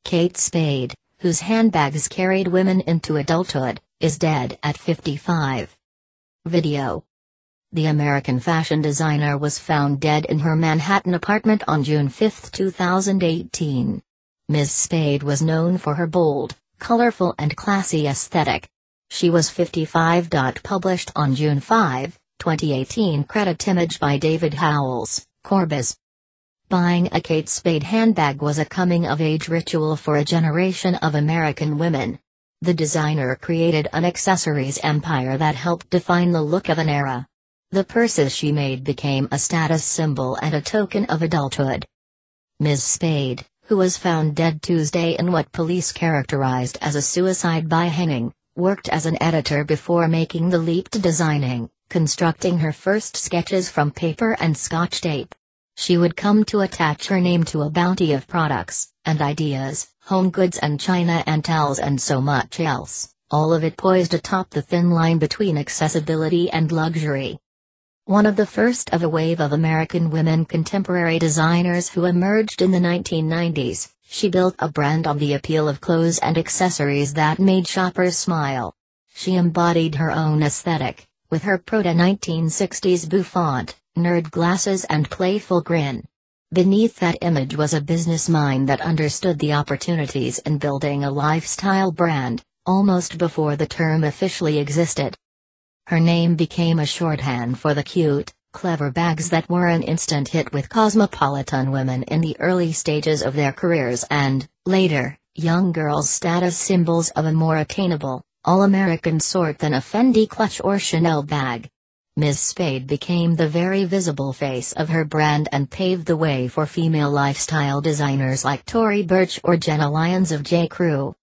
Kate Spade, whose handbags carried women into adulthood, is dead at 55. Video. The American fashion designer was found dead in her Manhattan apartment on June 5, 2018. Ms. Spade was known for her bold, colorful and classy aesthetic. She was 55. Published on June 5, 2018. Credit image by David Howells, Corbis. Buying a Kate Spade handbag was a coming-of-age ritual for a generation of American women. The designer created an accessories empire that helped define the look of an era. The purses she made became a status symbol and a token of adulthood. Ms. Spade, who was found dead Tuesday in what police characterized as a suicide by hanging, worked as an editor before making the leap to designing, constructing her first sketches from paper and Scotch tape. She would come to attach her name to a bounty of products, and ideas, home goods and china and towels and so much else, all of it poised atop the thin line between accessibility and luxury. One of the first of a wave of American women contemporary designers who emerged in the 1990s, she built a brand on the appeal of clothes and accessories that made shoppers smile. She embodied her own aesthetic, with her proto-1960s bouffant, nerd glasses and playful grin. Beneath that image was a business mind that understood the opportunities in building a lifestyle brand, almost before the term officially existed. Her name became a shorthand for the cute, clever bags that were an instant hit with cosmopolitan women in the early stages of their careers and, later, young girls' status symbols of a more attainable, all-American sort than a Fendi clutch or Chanel bag. Ms. Spade became the very visible face of her brand and paved the way for female lifestyle designers like Tory Burch or Jenna Lyons of J. Crew.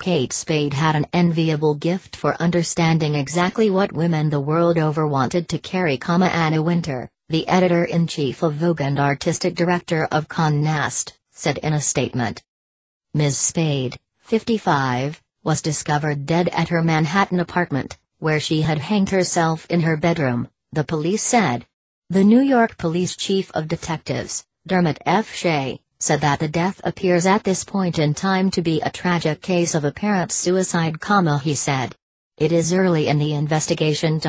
Kate Spade had an enviable gift for understanding exactly what women the world over wanted to carry. Anna Winter, the editor-in-chief of Vogue and artistic director of Condé Nast, said in a statement. Ms. Spade, 55, was discovered dead at her Manhattan apartment, where she had hanged herself in her bedroom, the police said. The New York Police Chief of Detectives, Dermot F. Shea, said that the death appears at this point in time to be a tragic case of apparent suicide, he said. It is early in the investigation.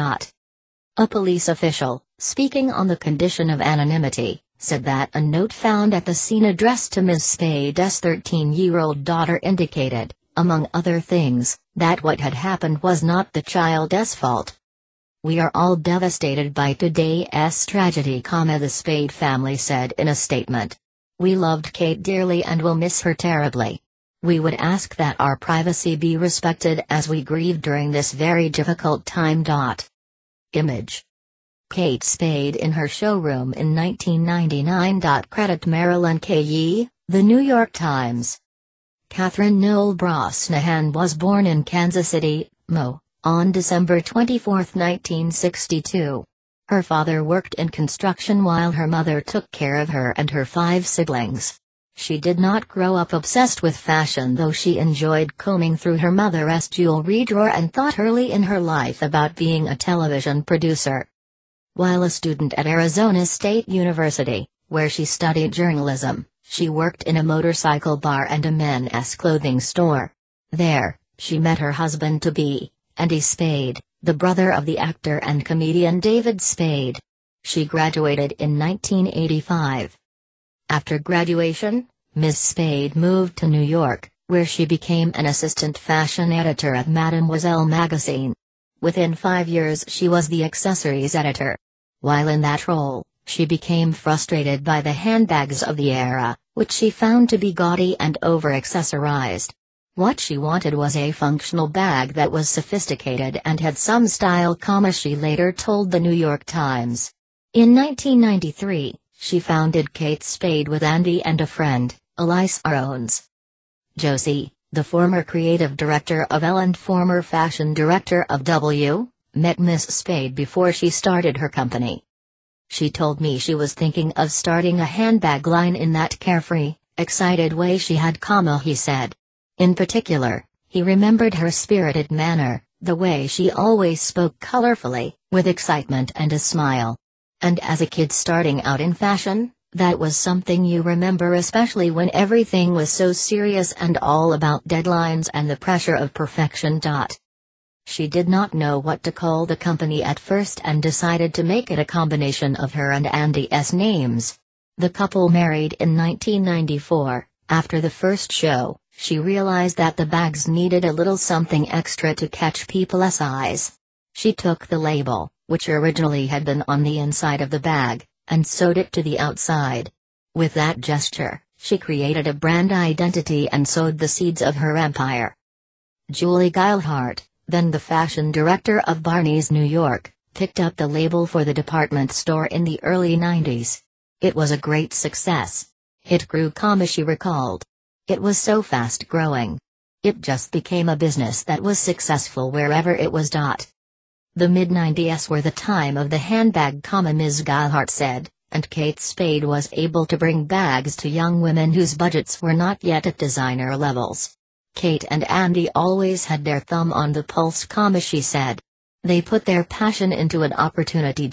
A police official, speaking on the condition of anonymity, said that a note found at the scene addressed to Ms. Spade's 13-year-old daughter indicated, among other things, that what had happened was not the child's fault. We are all devastated by today's tragedy, the Spade family said in a statement. We loved Kate dearly and will miss her terribly. We would ask that our privacy be respected as we grieve during this very difficult time. Image. Kate Spade in her showroom in 1999. Credit Marilyn K. Yee, The New York Times. Catherine Noel Brosnahan was born in Kansas City, Mo., on December 24, 1962. Her father worked in construction while her mother took care of her and her 5 siblings. She did not grow up obsessed with fashion, though she enjoyed combing through her mother's jewelry drawer and thought early in her life about being a television producer. While a student at Arizona State University, where she studied journalism, she worked in a motorcycle bar and a men's clothing store. There, she met her husband-to-be, Andy Spade, the brother of the actor and comedian David Spade. She graduated in 1985. After graduation, Ms. Spade moved to New York, where she became an assistant fashion editor at Mademoiselle magazine. Within 5 years she was the accessories editor. While in that role, she became frustrated by the handbags of the era, which she found to be gaudy and over-accessorized. What she wanted was a functional bag that was sophisticated and had some style, she later told the New York Times. In 1993, she founded Kate Spade with Andy and a friend, Elise Arones. Josie, the former creative director of Elle and former fashion director of W, met Miss Spade before she started her company. She told me she was thinking of starting a handbag line in that carefree, excited way she had, he said. In particular, he remembered her spirited manner, the way she always spoke colorfully, with excitement and a smile. And as a kid starting out in fashion, That was something you remember, especially when everything was so serious and all about deadlines and the pressure of perfection. She did not know what to call the company at first and decided to make it a combination of her and Andy's names. The couple married in 1994. After the first show, she realized that the bags needed a little something extra to catch people's eyes. She took the label, which originally had been on the inside of the bag, and sewed it to the outside. With that gesture, she created a brand identity and sowed the seeds of her empire. Julie Geilhardt, then the fashion director of Barney's New York, picked up the label for the department store in the early 90s. It was a great success. It grew, she recalled. It was so fast growing. It just became a business that was successful wherever it was. The mid-90s were the time of the handbag, Ms. Geilhardt said, and Kate Spade was able to bring bags to young women whose budgets were not yet at designer levels. Kate and Andy always had their thumb on the pulse, she said. They put their passion into an opportunity.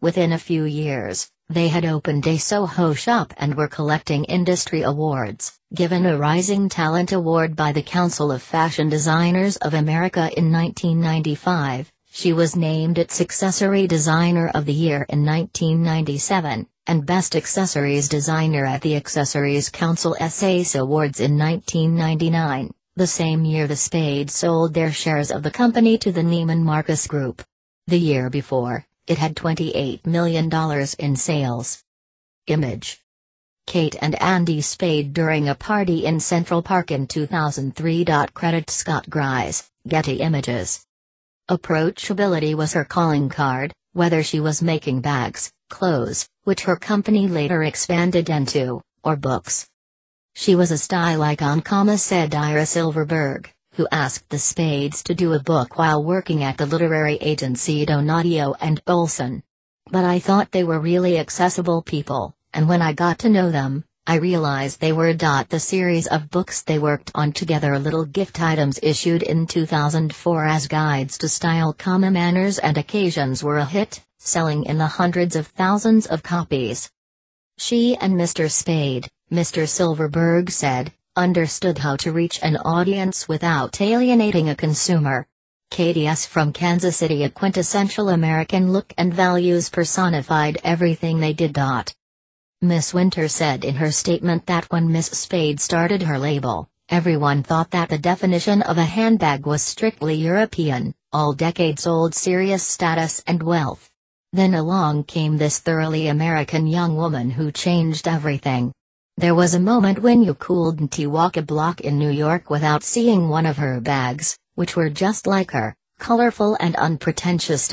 Within a few years, they had opened a Soho shop and were collecting industry awards, given a Rising Talent Award by the Council of Fashion Designers of America in 1995. She was named its Accessory Designer of the Year in 1997, and Best Accessories Designer at the Accessories Council ACE Awards in 1999, the same year the Spade sold their shares of the company to the Neiman Marcus Group. The year before, it had $28 million in sales. Image. Kate and Andy Spade during a party in Central Park in 2003. Credit Scott Grice, Getty Images. Approachability was her calling card, whether she was making bags, clothes, which her company later expanded into, or books. She was a style icon, said Ira Silverberg, who asked the Spades to do a book while working at the literary agency Donadio and Olson. But I thought they were really accessible people, and when I got to know them, I realized they were. The series of books they worked on together, little gift items issued in 2004 as guides to style, manners and occasions, were a hit, selling in the hundreds of thousands of copies. She and Mr. Spade, Mr. Silverberg said, understood how to reach an audience without alienating a consumer. Katie's from Kansas City, a quintessential American look and values personified everything they did. Miss Winter said in her statement that when Miss Spade started her label, everyone thought that the definition of a handbag was strictly European, all decades-old serious status and wealth. Then along came this thoroughly American young woman who changed everything. There was a moment when you couldn't walk a block in New York without seeing one of her bags, which were just like her, colorful and unpretentious.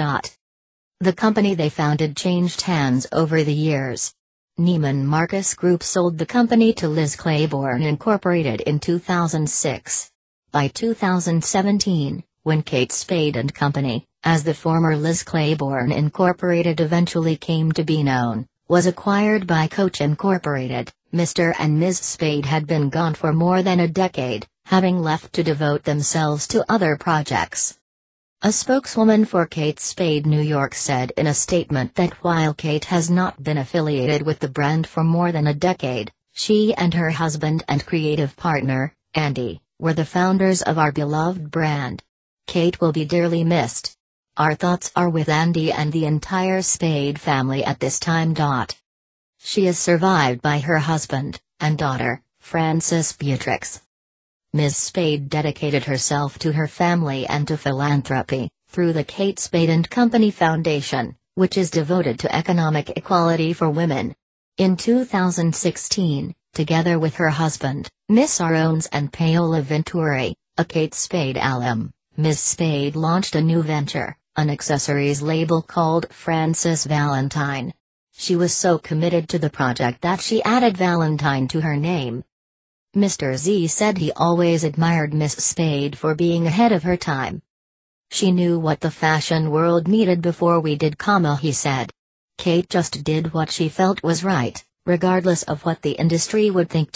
The company they founded changed hands over the years. Neiman Marcus Group sold the company to Liz Claiborne Incorporated in 2006. By 2017, when Kate Spade and Company, as the former Liz Claiborne Incorporated eventually came to be known, was acquired by Coach Incorporated, Mr. and Ms. Spade had been gone for more than a decade, having left to devote themselves to other projects. A spokeswoman for Kate Spade New York said in a statement that while Kate has not been affiliated with the brand for more than a decade, she and her husband and creative partner, Andy, were the founders of our beloved brand. Kate will be dearly missed. Our thoughts are with Andy and the entire Spade family at this time. She is survived by her husband and daughter, Frances Beatrix. Ms. Spade dedicated herself to her family and to philanthropy, through the Kate Spade and Company Foundation, which is devoted to economic equality for women. In 2016, together with her husband, Miss Arones and Paola Venturi, a Kate Spade alum, Ms. Spade launched a new venture, an accessories label called Frances Valentine. She was so committed to the project that she added Valentine to her name. Mr. Z said he always admired Miss Spade for being ahead of her time. She knew what the fashion world needed before we did, he said. Kate just did what she felt was right, regardless of what the industry would think.